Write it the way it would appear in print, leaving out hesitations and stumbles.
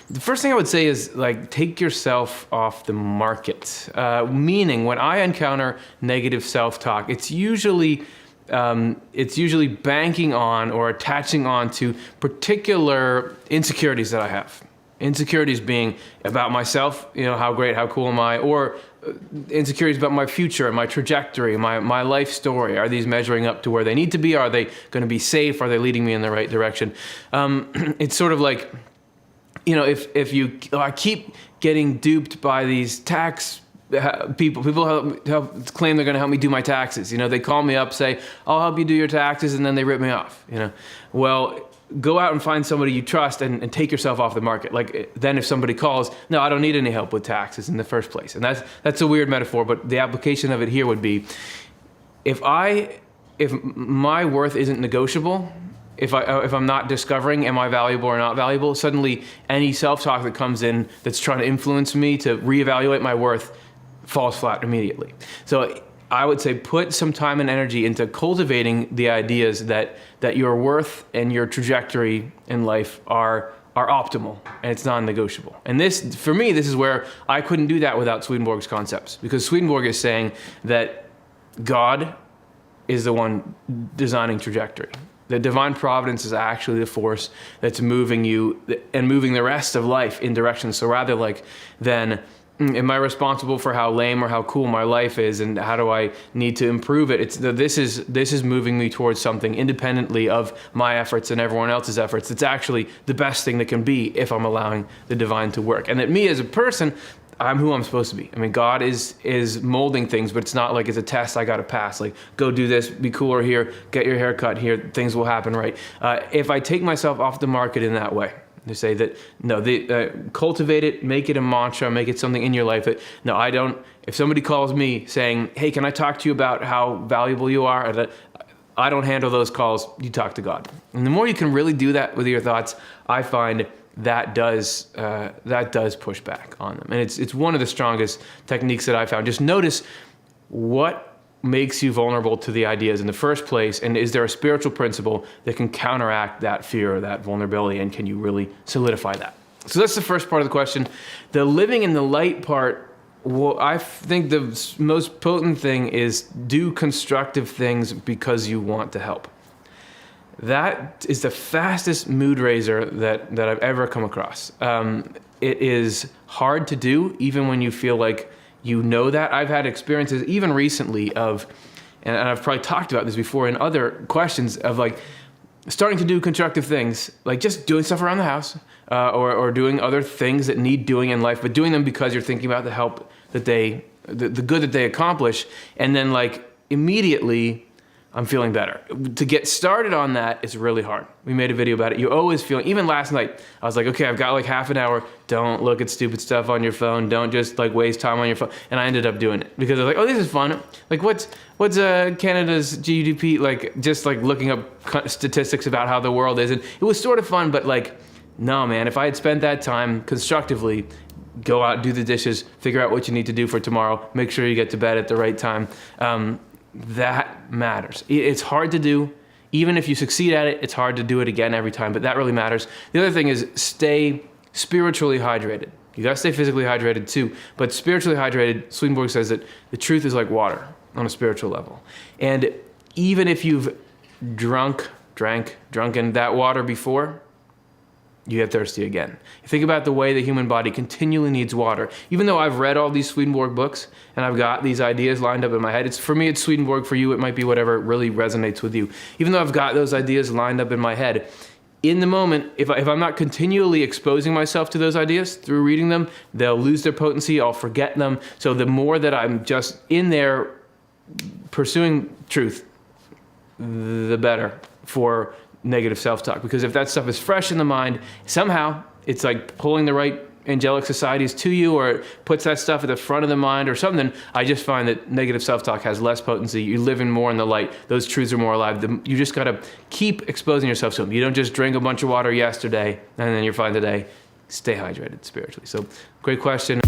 The first thing I would say is like take yourself off the market. Meaning, when I encounter negative self-talk, it's usually banking on or attaching on to particular insecurities that I have. Insecurities being about myself, how great, how cool am I, or insecurities about my future, my trajectory, my life story. Are these measuring up to where they need to be? Are they going to be safe? Are they leading me in the right direction? It's sort of like, I keep getting duped by these tax people help claim they're going to help me do my taxes. They call me up, say, I'll help you do your taxes, and then they rip me off. Well, go out and find somebody you trust and take yourself off the market. Like, then if somebody calls, no, I don't need any help with taxes in the first place. And that's a weird metaphor, but the application of it here would be, if my worth isn't negotiable, if I'm not discovering am I valuable or not valuable, suddenly any self-talk that comes in that's trying to influence me to reevaluate my worth falls flat immediately. So I would say put some time and energy into cultivating the ideas that your worth and your trajectory in life are optimal and it's non-negotiable. And this, for me, this is where I couldn't do that without Swedenborg's concepts, because Swedenborg is saying that God is the one designing trajectory. The divine providence is actually the force that's moving you and moving the rest of life in directions. So rather than am I responsible for how lame or how cool my life is, and how do I need to improve it? This is moving me towards something independently of my efforts and everyone else's efforts. It's actually the best thing that can be if I'm allowing the divine to work. And that me as a person, I'm who I'm supposed to be. I mean, God is molding things, but it's not like it's a test I got to pass. Like, go do this, be cooler here, get your hair cut here, things will happen, right? If I take myself off the market in that way, to say that, no, cultivate it, make it a mantra, make it something in your life that, no, I don't, if somebody calls me saying, hey, can I talk to you about how valuable you are? That I don't handle those calls, you talk to God. And the more you can really do that with your thoughts, I find that does push back on them. And it's one of the strongest techniques that I found. Just notice what makes you vulnerable to the ideas in the first place, and is there a spiritual principle that can counteract that fear or that vulnerability, and can you really solidify that? So that's the first part of the question. The living in the light part, well, I think the most potent thing is do constructive things because you want to help. That is the fastest mood raiser that I've ever come across. It is hard to do, even when you feel like you know that. I've had experiences even recently and I've probably talked about this before in other questions, of like starting to do constructive things, like just doing stuff around the house, or doing other things that need doing in life, but doing them because you're thinking about the help that the good that they accomplish, and then like immediately I'm feeling better. To get started on that is really hard. We made a video about it. You always feel, even last night, I was like, okay, I've got like half an hour. Don't look at stupid stuff on your phone. Don't just like waste time on your phone. And I ended up doing it because I was like, oh, this is fun. Like what's Canada's GDP? Like just like looking up statistics about how the world is. And it was sort of fun, but like, no, man, if I had spent that time constructively, go out, do the dishes, figure out what you need to do for tomorrow, make sure you get to bed at the right time. That matters. It's hard to do. Even if you succeed at it, it's hard to do it again every time, but that really matters. The other thing is stay spiritually hydrated. You gotta stay physically hydrated too, but spiritually hydrated, Swedenborg says that the truth is like water on a spiritual level. And even if you've drunken that water before, you get thirsty again. Think about the way the human body continually needs water. Even though I've read all these Swedenborg books and I've got these ideas lined up in my head, for me it's Swedenborg, for you it might be whatever really resonates with you. Even though I've got those ideas lined up in my head, in the moment, if I'm not continually exposing myself to those ideas through reading them, they'll lose their potency, I'll forget them. So the more that I'm just in there pursuing truth, the better for negative self-talk. Because if that stuff is fresh in the mind, somehow it's like pulling the right angelic societies to you, or it puts that stuff at the front of the mind or something. I just find that negative self-talk has less potency. You live in more in the light. Those truths are more alive. You just got to keep exposing yourself to them. You don't just drink a bunch of water yesterday and then you're fine today. Stay hydrated spiritually. So great question.